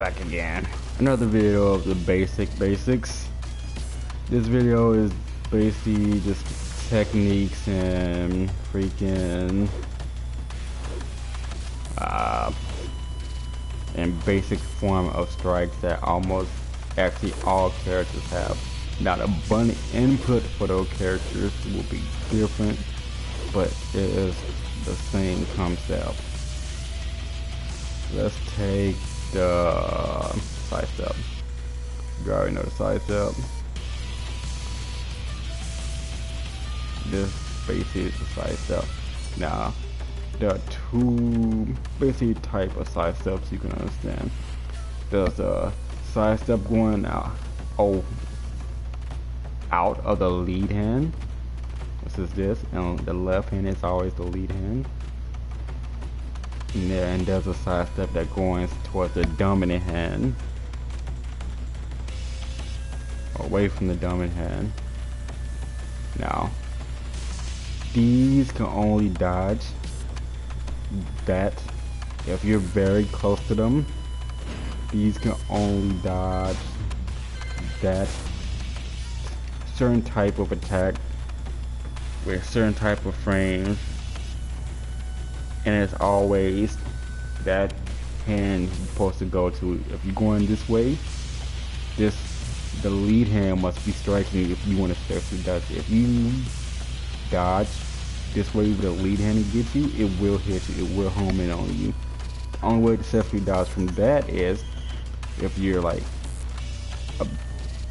Back again. Another video of the basics. This video is basically just techniques and freaking and basic form of strikes that almost actually all characters have. Now the bunny input for those characters will be different, but it is the same concept. Let's take the side step. You already know the side step. This basically is the side step. Now, there are two basic type of side steps you can understand. There's a side step going out of the lead hand. This is this, and the left hand is always the lead hand. And there's a side step that goes towards the dominant hand, away from the dominant hand. Now, these can only dodge that if you're very close to them. These can only dodge that certain type of attack with certain type of frames. And it's always that hand you're supposed to go to. If you're going this way, the lead hand must be striking if you want to successfully dodge it. If you dodge this way with the lead hand to get you, it will hit you, it will home in on you. The only way to successfully dodge from that is if you're like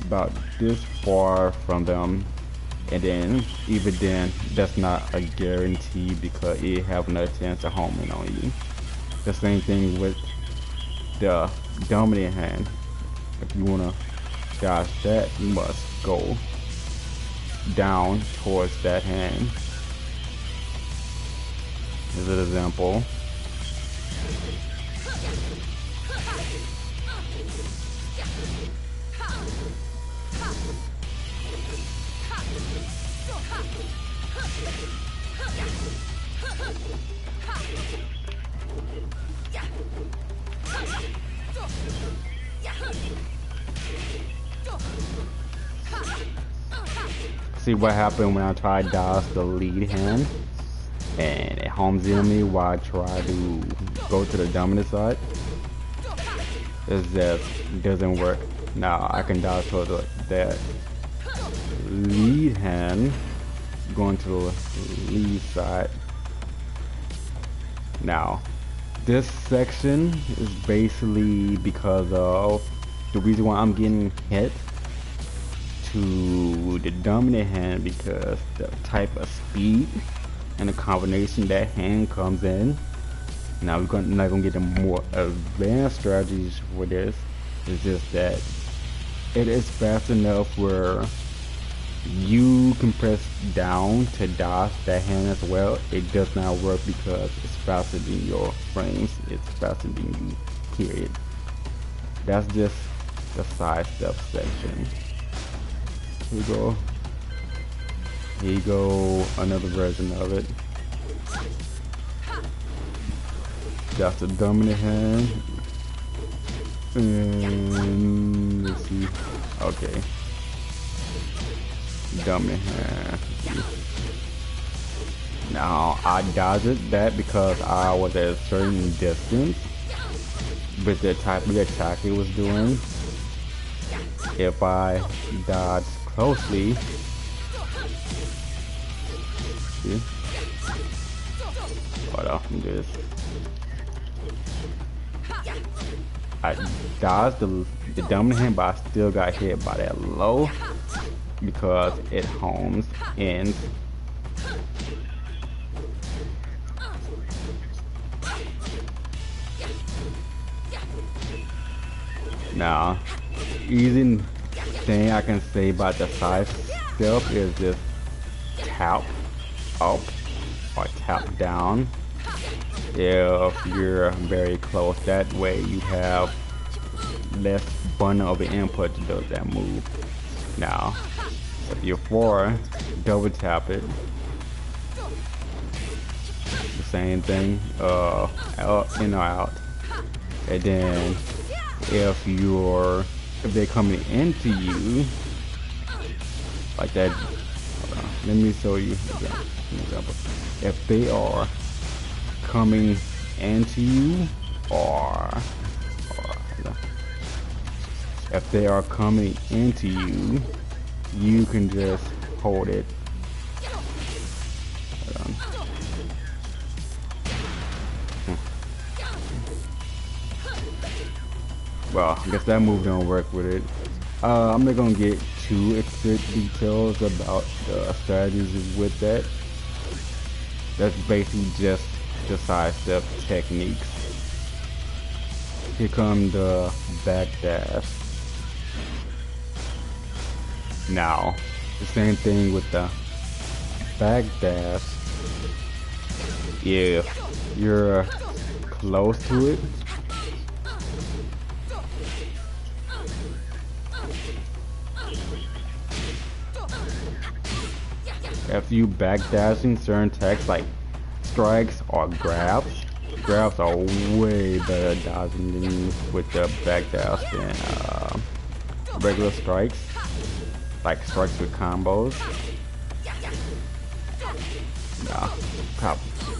about this far from them. And then, even then, that's not a guarantee because it have another chance to home in on you. The same thing with the dominant hand. If you want to dodge that, you must go down towards that hand. As an example. See what happened when I try to dodge the lead hand and it homes in me while I try to go to the dominant side. It just doesn't work. Now I can dodge to that lead hand going to the lead side. Now this section is basically because of the reason why I'm getting hit to the dominant hand, because the type of speed and the combination that hand comes in. Now we're not gonna get the more advanced strategies for this. It's just that it is fast enough where you can press down to dodge that hand as well. It does not work because it's faster than your frames. It's faster than you, period. That's just the side step section. Here you go. Here you go, another version of it. That's the dominant hand. And let's see. Okay. Dominant hand. Now I dodged that because I was at a certain distance with the type of attack it was doing. If I dodge closely, see? Hold on, let me do this. I dodged the dominant hand, but I still got hit by that low because it homes in. Now, easy thing I can say about the side step is just tap up or tap down if you're very close. That way you have less bundle of the input to do that move. Now, if you're far, double tap it. The same thing, out, in or out. And then if they're coming into you like that. Hold on, let me show you an example. If they are coming into you, or if they are coming into you, you can just hold it. Hold on. Well, I guess that move don't work with it. I'm not gonna get too explicit details about the strategies with that. That's basically just the sidestep techniques. Here come the backdash. Now, the same thing with the backdash. If you're close to it, if you backdashing certain attacks like strikes or grabs are way better dodging than with the backdash than regular strikes, like strikes with combos. Nah, crap.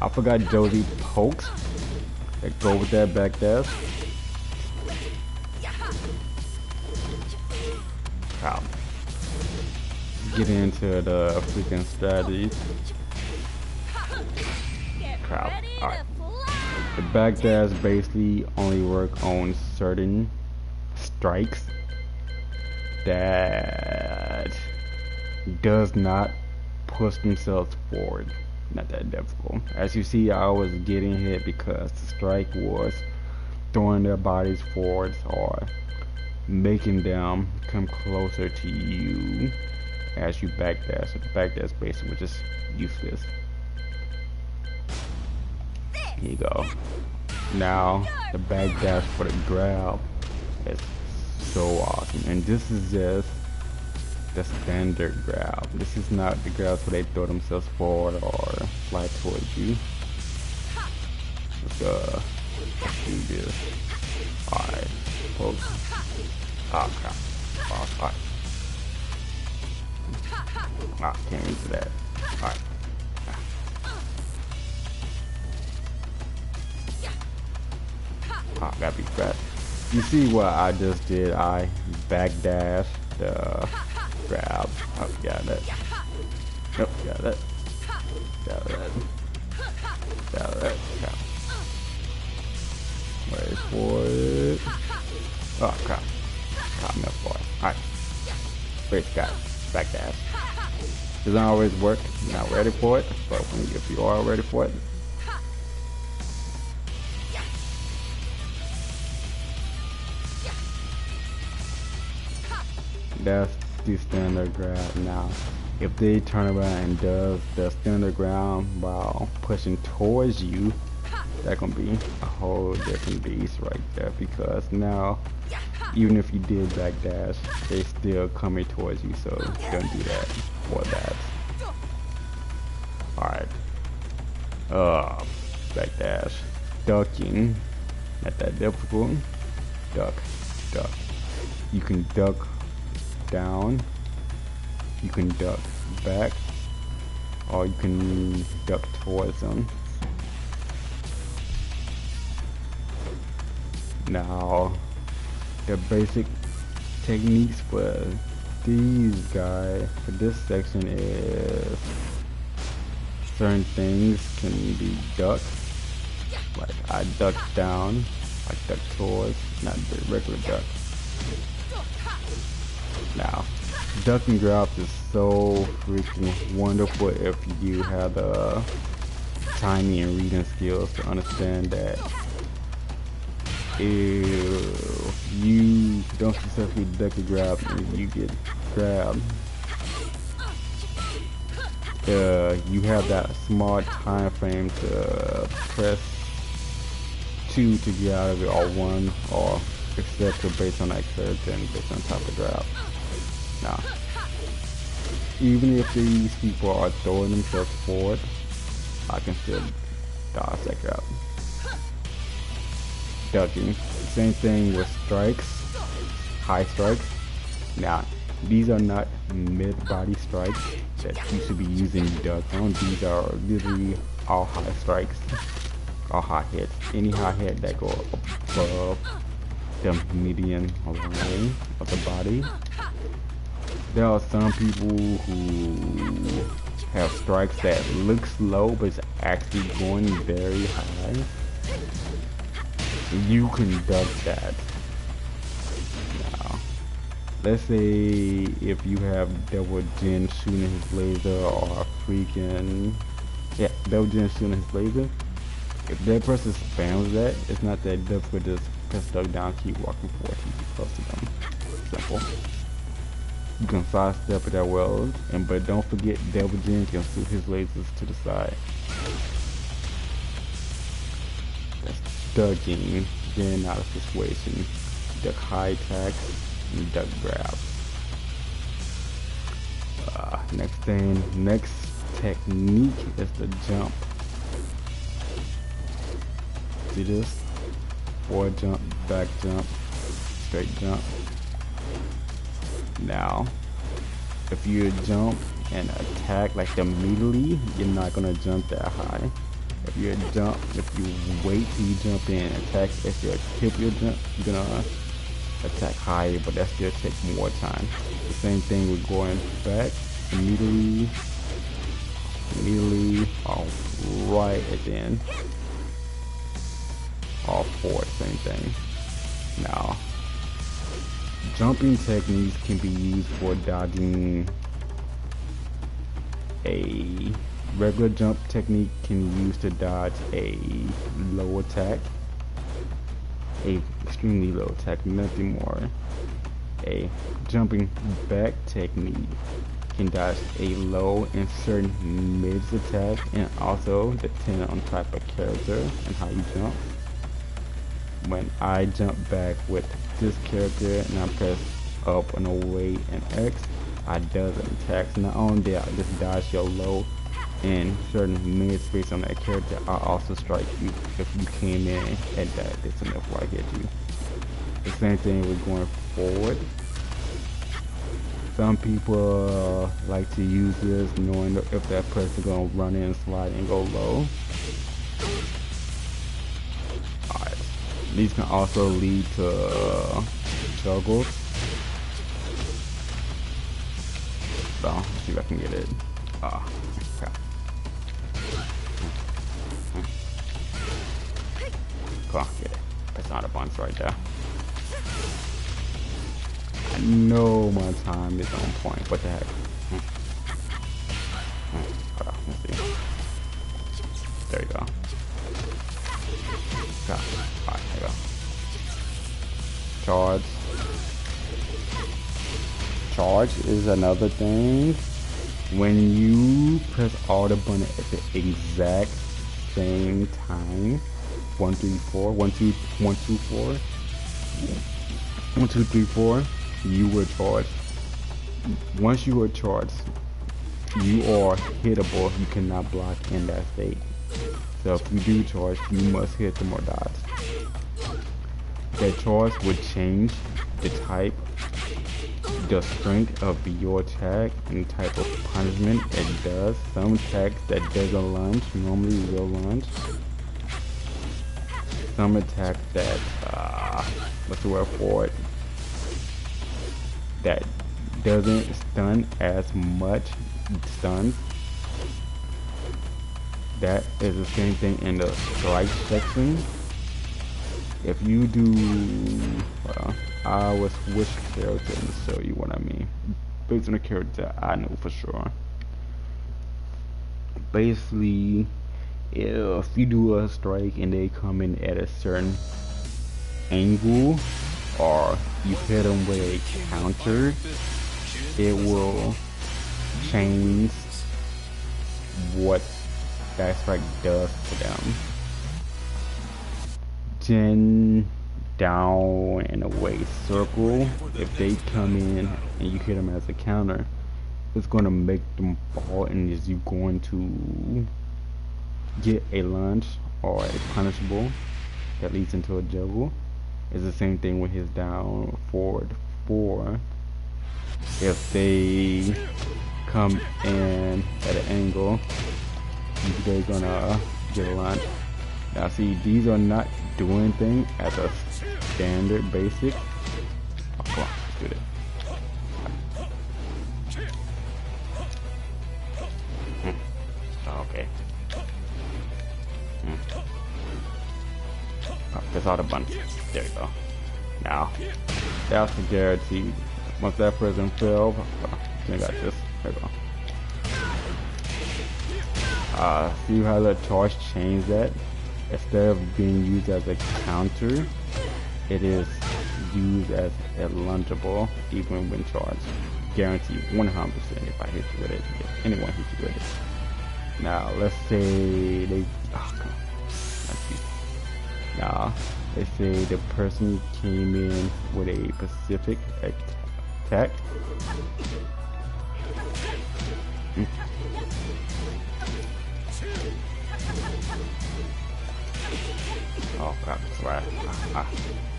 I forgot Josie pokes that go with that backdash. Crap. Get into the freaking strategy. Crap. Alright. The backdash basically only work on certain strikes that does not push themselves forward. Not that difficult. As you see, I was getting hit because the strike was throwing their bodies forwards or making them come closer to you as you backdash. So the backdash basically was just useless. Here you go. Now the backdash for the grab is so awesome, and this is just the standard grab. This is not the grabs where they throw themselves forward or fly towards you. Let's do this. Alright, poke. Oh crap. Oh, alright. Ah, can't use that. Alright. Ah, gotta be fast. You see what I just did? I backdash the grab. Oh, got it. Nope, got it. Got it. Got it. Crap. Wait for it. Oh crap. Caught me off guard. Alright. Wait, got it. Backdash. Doesn't always work. You're not ready for it, but if you are ready for it, that's the standard grab. Now, if they turn around and does the standard ground while pushing towards you, that's gonna be a whole different beast right there, because now even if you did backdash, they still coming towards you, so don't do that for that. Alright. Backdash. Ducking. Not that difficult. Duck. Duck. You can duck down. You can duck back. Or you can duck towards them. Now, the basic techniques for these guys, for this section, is certain things can be ducked. Like I duck down, I duck towards, not the regular duck. Now, duck and grab is so freaking wonderful if you have the timing and reading skills to understand that if you don't successfully duck and grab and you get grabbed, you have that small time frame to press 2 to get out of it, or 1, or etc. based on that character and based on top of the grab. Now, even if these people are throwing themselves forward, I can still dodge that grab. Ducking, Same thing with strikes, high strikes. Now, these are not mid-body strikes that you should be using duck on. These are literally all high strikes, all high hits. Any high hit that go above the median line of the body. There are some people who have strikes that looks low but it's actually going very high. You can duck that. Now, let's say if you have Double Jin shooting his laser or freaking Double Jin shooting his laser. If that person spams that, it's not that difficult. Just press duck down, keep walking forward, keep close to them. Simple. You can sidestep it as well, but don't forget Double Jin can shoot his lasers to the side. That's ducking, getting out of situation. Duck high attack and duck grab. Next technique is the jump. See this? Forward jump, back jump, straight jump. Now, if you jump and attack like immediately, you're not gonna jump that high. If you wait till you jump in and attack, if you tip your jump, you're gonna attack higher, but that still takes more time. The same thing with going back immediately, all right at the end. All forward, same thing. Now, jumping techniques can be used for dodging. A regular jump technique can be used to dodge a low attack, a extremely low attack, nothing more. A jumping back technique can dodge a low and certain mids attack, and also depending on type of character and how you jump. When I jump back with this character and I press up and away and X, I does attacks. Not only did I just dodge your low and certain mid space on that character, I also strike you if you came in at that distance before I get you. The same thing with going forward. Some people like to use this knowing if that person gonna run in, slide, and go low. Alright. These can also lead to juggles. So, let's see if I can get it. Okay. Come on, get it. That's not a bunch right there. I know my time is on point. What the heck? Hold on, let's see. There you go. Alright, there you go. Charge. Charge is another thing. When you press all the button at the exact same time, 1, 2, 4, 1, 2, 1, 2, 4, 1, 2, 3, 4, you were charged. Once you are charged, you are hittable. You cannot block in that state. So if you do charge, you must hit them or dodge. That charge would change the type, the strength of your attack and type of punishment it does. Some attacks that doesn't launch normally will launch. Some attacks that what's the word for it, that doesn't stun as much stuns. That is the same thing in the strike section. If you do, well, I will switch character and show you what I mean. Based on the character, I know for sure. Basically, if you do a strike and they come in at a certain angle, or you hit them with a counter, it will change what that strike does to them. Gen down and away circle, if they come in and you hit them as a counter, it's going to make them fall, and is you going to get a launch or a punishable that leads into a juggle. It's the same thing with his down forward 4. If they come in at an angle, they're gonna get a lunge. Now see, these are not doing anything as a standard basic. Oh, come on, let's do this. Okay. Oh, that's all the buttons. There we go. Now, that's the guarantee. Once that person fails, I got this. There we go. See how the charge changed that? Instead of being used as a counter, it is used as a lungeable even when charged. Guaranteed 100% if I hit you with it. If anyone hits you with it. Now let's say they now let's say the person came in with a specific attack. Oh crap, that's right.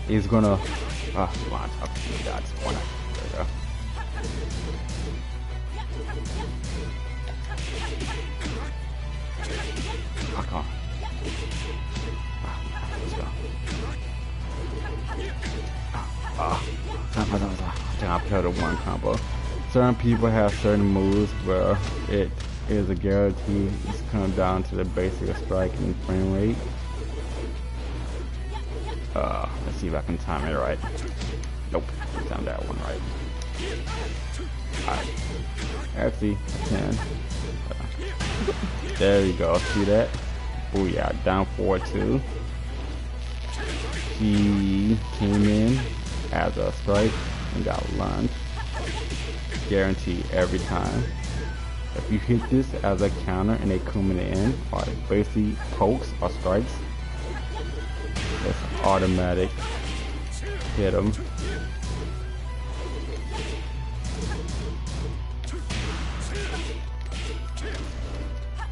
He's gonna launch up to that corner. There we go. Oh, come on. Let's go. I think I played a one combo. Certain people have certain moves where it is a guarantee. It's come down to the basic strike and frame rate. Let's see if I can time it right. Nope, I timed that one right. Alright. Actually, I can. There you go, see that? Oh yeah, down 4-2. He came in as a strike and got launched. Guaranteed every time. If you hit this as a counter and they come in the end, or basically pokes or strikes, it's automatic. Hit them.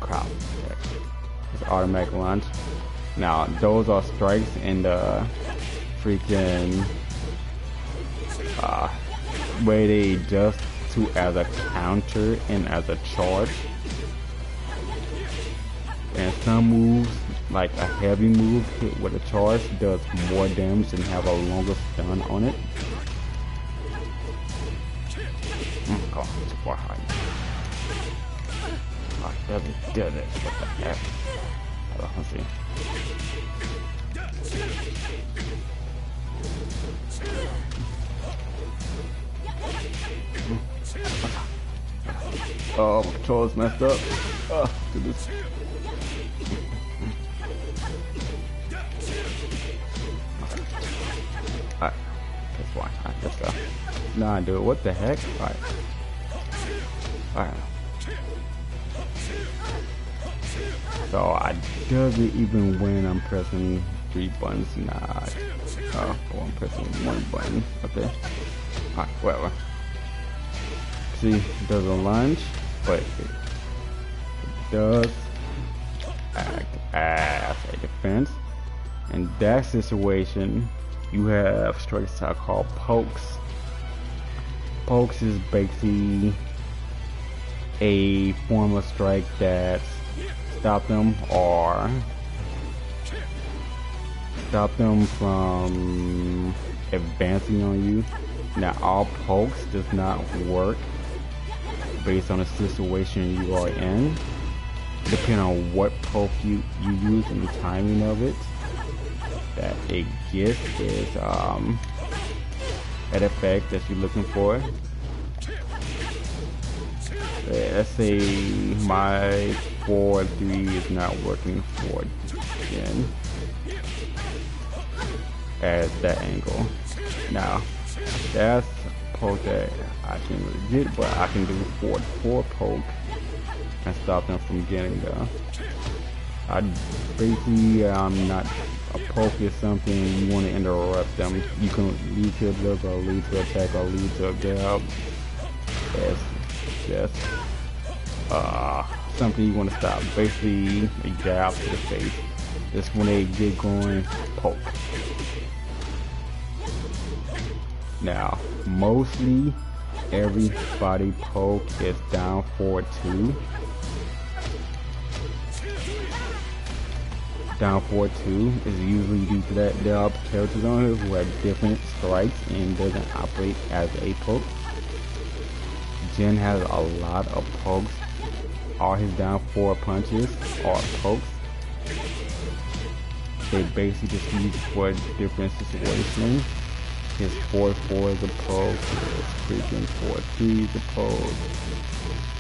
Crap. It's automatic launch. Now those are strikes in the freaking way they adjust to as a counter and as a charge. And some moves, like a heavy move hit with a charge, does more damage and have a longer stun on it. Oh, too far high. Oh, heavy did it. What the heck? Let's see. Oh, my controller's messed up. Do this. Alright, that's fine. Alright, let's go. Nah, dude, what the heck? Alright. Alright. So I doesn't even when I'm pressing 3 buttons. Nah. Oh, I'm pressing 1 button. Okay. Alright, whatever. See, it does a lunge, but it does act as a defense. In that situation, you have strikes that are called pokes. Pokes is basically a form of strike that stop them from advancing on you. Now all pokes does not work based on the situation you are in. Depending on what poke you use and the timing of it, that it gets is that effect that you're looking for. Let's say my 4-3 is not working for again at that angle. Now that's a poke that I can really get, but I can do 4-4 poke and stop them from getting there. I basically not a poke is something you want to interrupt them. You can lead to a block or lead to attack or lead to a grab. It's just something you want to stop. Basically a jab to the face. Just when they get going, poke. Now, mostly everybody poke is down forward 2. Down forward 2 is usually due to that there are characters on here who have different strikes and doesn't operate as a poke. Jin has a lot of pokes. All his down forward punches are pokes. They basically just use for different situations. His 4-4 is a poke, his freaking 4-3 is a poke,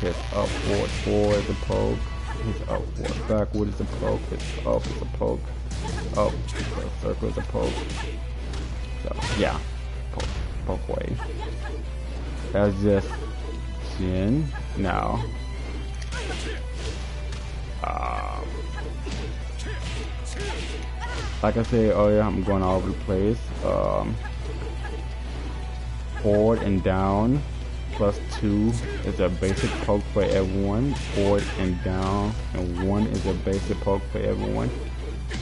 his up forward 4 is a poke, his up forward backward is a poke, his up is a poke, up circle is a poke. So yeah, poke way. That's just Jin. Now like I said earlier, I'm going all over the place. Forward and down +2 is a basic poke for everyone. Forward and down and 1 is a basic poke for everyone.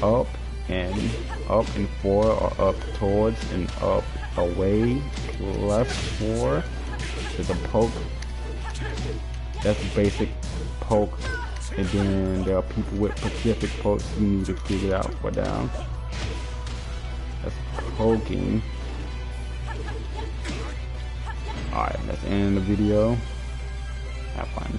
Up and 4 or up towards and up away +4 is a poke. That's basic poke. And then there are people with specific pokes you need to figure out for down. That's poking. Alright, that's the end of the video. Have fun.